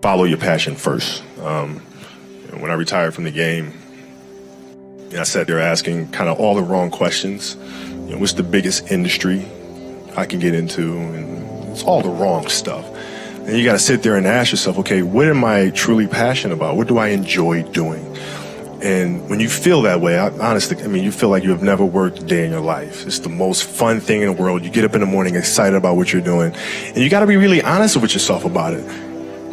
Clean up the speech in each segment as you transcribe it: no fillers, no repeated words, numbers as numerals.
follow your passion first. When I retired from the game, I sat there asking kind of all the wrong questions. What's the biggest industry I can get into? And it's all the wrong stuff. And you got to sit there and ask yourself, okay, what am I truly passionate about? What do I enjoy doing? And when you feel that way, honestly, you feel like you have never worked a day in your life. It's the most fun thing in the world. You get up in the morning excited about what you're doing. And you got to be really honest with yourself about it.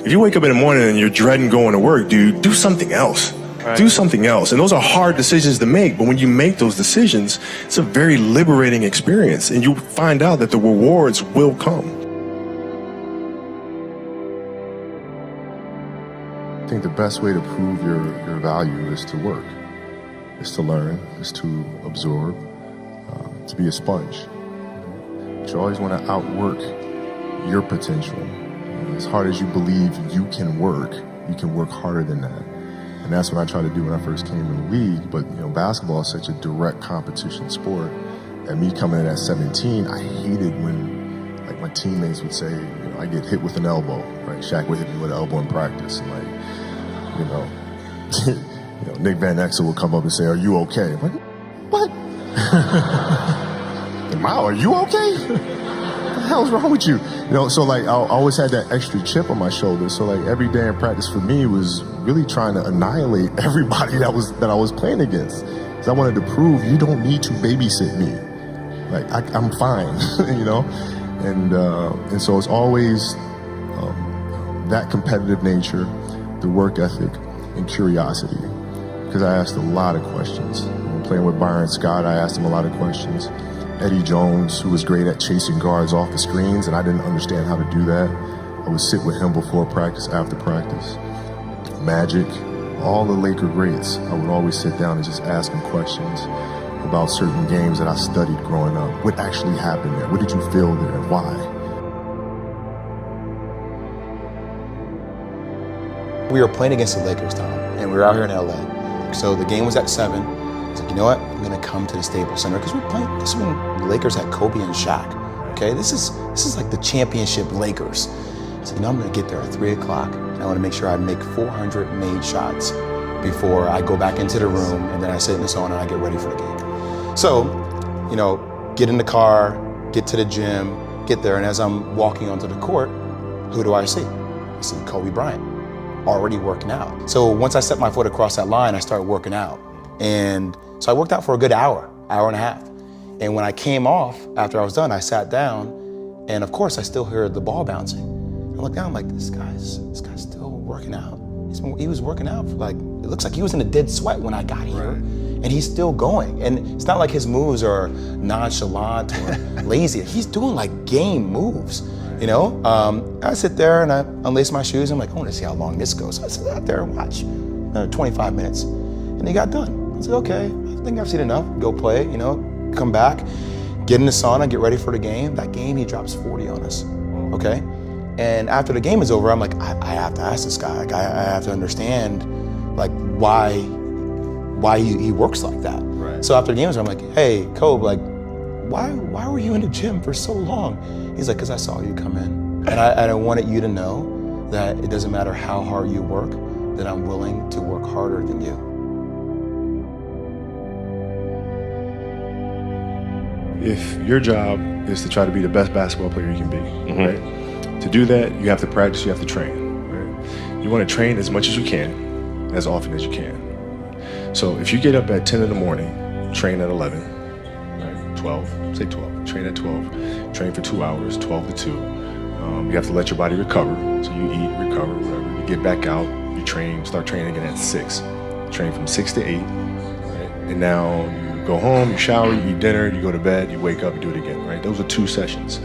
If you wake up in the morning and you're dreading going to work, dude, do something else. Right. Do something else. And those are hard decisions to make. But when you make those decisions, it's a very liberating experience. And you find out that the rewards will come. I think the best way to prove your value is to work, is to learn, is to absorb, to be a sponge. But you always want to outwork your potential. As hard as you believe you can work harder than that. And that's what I tried to do when I first came in the league. But basketball is such a direct competition sport. And me coming in at 17, I hated when my teammates would say, I get hit with an elbow, right? Shaq would hit me with an elbow in practice. And Nick Van Exel would come up and say, "Are you okay?" I'm like, what? Mao, are you okay? What the hell's wrong with you? So I always had that extra chip on my shoulder. So every day in practice for me was really trying to annihilate everybody that I was playing against. Because I wanted to prove you don't need to babysit me. I'm fine, And so it's always that competitive nature, the work ethic, and curiosity. Because I asked a lot of questions. When playing with Byron Scott, I asked him a lot of questions. Eddie Jones, who was great at chasing guards off the screens, and I didn't understand how to do that. I would sit with him before practice, after practice. Magic, all the Laker greats, I would always sit down and just ask them questions about certain games that I studied growing up. What actually happened there? What did you feel there? Why? We were playing against the Lakers, Tom, and we were out here in LA. So the game was at 7. I was like, you know what? I'm gonna come to the Staples Center because we're playing. This is when the Lakers had Kobe and Shaq. Okay, this is like the championship Lakers. So I'm gonna get there at 3 o'clock, and I want to make sure I make 400 made shots before I go back into the room, and then I sit in the sauna and I get ready for the game. So, get in the car, get to the gym, get there, and as I'm walking onto the court, who do I see? I see Kobe Bryant, already working out. So once I set my foot across that line, I started working out. And so I worked out for a good hour and a half. And when I came off, after I was done, I sat down, and of course I still heard the ball bouncing. I looked down, I'm like, this guy's still working out. He was working out for it looks like he was in a dead sweat when I got here. Right. And he's still going. And it's not like his moves are nonchalant or lazy. He's doing game moves. I sit there and I unlace my shoes. I'm like, I want to see how long this goes. So I sit out there and watch 25 minutes. And he got done. I said, okay, I think I've seen enough. Go play, come back, get in the sauna, get ready for the game. That game, he drops 40 on us, okay? And after the game is over, I'm like, I have to ask this guy. I have to understand, why he works like that. Right. So after the game was over, I'm like, hey, Kobe, why were you in the gym for so long? He's like, because I saw you come in. And I wanted you to know that it doesn't matter how hard you work, that I'm willing to work harder than you. If your job is to try to be the best basketball player you can be, right? To do that, you have to practice, you have to train, right? You want to train as much as you can, as often as you can. So if you get up at 10 in the morning, train at 11, right? 12, say 12, train at 12, train for 2 hours, 12 to 2. You have to let your body recover. So you eat, recover, whatever. You get back out, you train, start training again at 6. Train from 6 to 8, right? And now you go home, you shower, you eat dinner, you go to bed, you wake up, you do it again, right? Those are 2 sessions.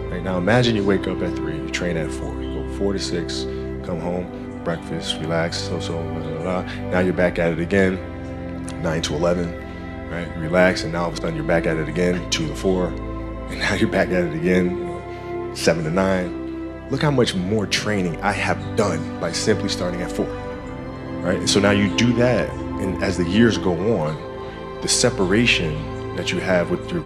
Right? Now imagine you wake up at 3, you train at 4, you go 4 to 6, come home, breakfast, relax, blah, blah, blah. Now you're back at it again, 9 to 11, right? You relax, and now all of a sudden you're back at it again, 2 to 4, and now you're back at it again, 7 to 9. Look how much more training I have done by simply starting at 4, right? And so now you do that, and as the years go on, the separation that you have with your